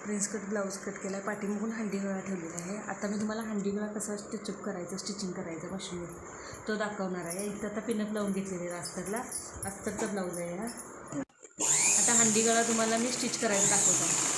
Prince cut blouse cut केला आहे, पाठीमागून हंडी गळा ठेवलेला आहे. आता मी तुम्हाला हंडी गळा कसा स्टिचअप करायचा, स्टिचिंग करायचं मशीनवर तो दाखवणार आहे. इथं आता पिनअप लावून घेतलेले आहे अस्तरचा ब्लाऊज आहे हा. आता हंडी गळा तुम्हाला मी स्टिच करायचं दाखवतो.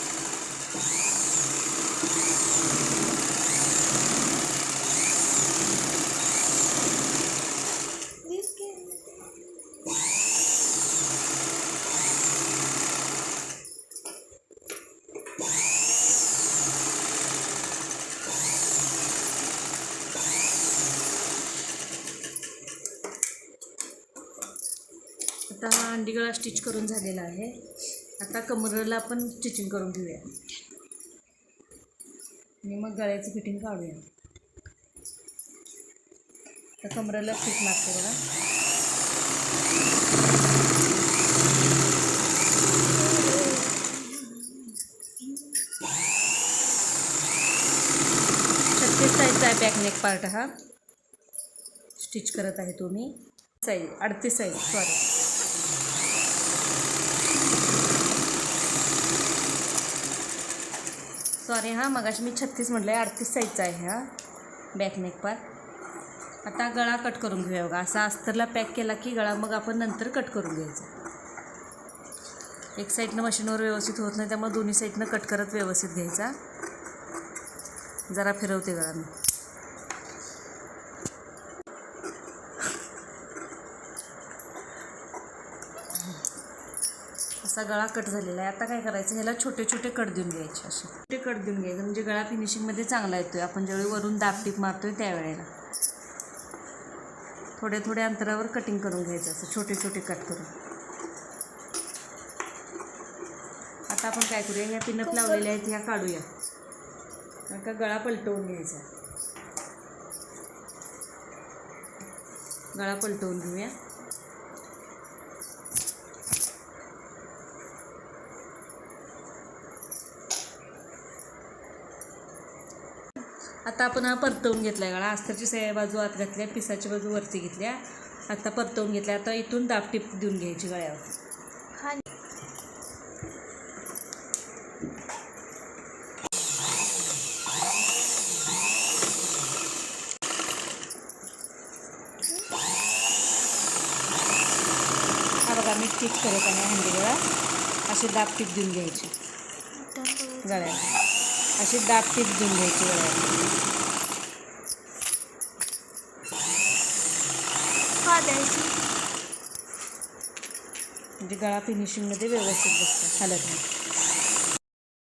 आता हा हंडी गळा स्टिच करून झालेला आहे. आता कमरेला आपण स्टिचिंग करून घेऊया आणि मग गळ्याची फिटिंग काढूया. आता कमरेला फिट मारते बघा. साईजचा आहे बॅक नेक पार्ट हा स्टिच करत आहे तो मी. साईज 38 साईज सॉरी हां मगाशी मी 36 म्हटलं आहे. 38 साईजचा आहे हा बॅक नेक पार्ट. आता गळा कट करून घेऊया बघा. असा अस्तरला पॅक केला की गळा मग आपण नंतर कट करून घ्यायचा. एक साईडनं मशीनवर व्यवस्थित होत नाही त्यामुळे दोन्ही साईडनं कट करत व्यवस्थित घ्यायचा. जरा फिरवते गळा मी. असा गळा कट झालेला आहे. आता काय करायचं, ह्याला छोटे छोटे कट देऊन घ्यायचे. असे छोटे कट देऊन घ्यायचे म्हणजे गळा फिनिशिंगमध्ये चांगला येतोय. आपण ज्यावेळी वरून दाब टीप मारतोय त्यावेळेला थोड्या थोड्या अंतरावर कटिंग करून घ्यायचं असं छोटे छोटे कट करून. आता आपण काय करूया, ह्या पिनअप लावलेल्या आहेत ह्या काढूया. नका गळा पलटवून घ्यायचा. गळा पलटवून घेऊया. आता आपण हा परतवून घेतला आहे गळा. अस्तरची सगळ्या बाजू आत घातल्या, पिसाची बाजू वरती घेतल्या. आता परतवून घेतल्या. आता इथून दाब टिप देऊन घ्यायची गळ्यावर. हा बघा मी स्टिच करत आहे हंडी गळा. असे दाब टिप देऊन घ्यायची गळ्याला. अशी दाब टीप देऊन घ्यायची गळ्याला. म्हणजे गळा फिनिशिंगमध्ये व्यवस्थित बसतो, हलत नाही.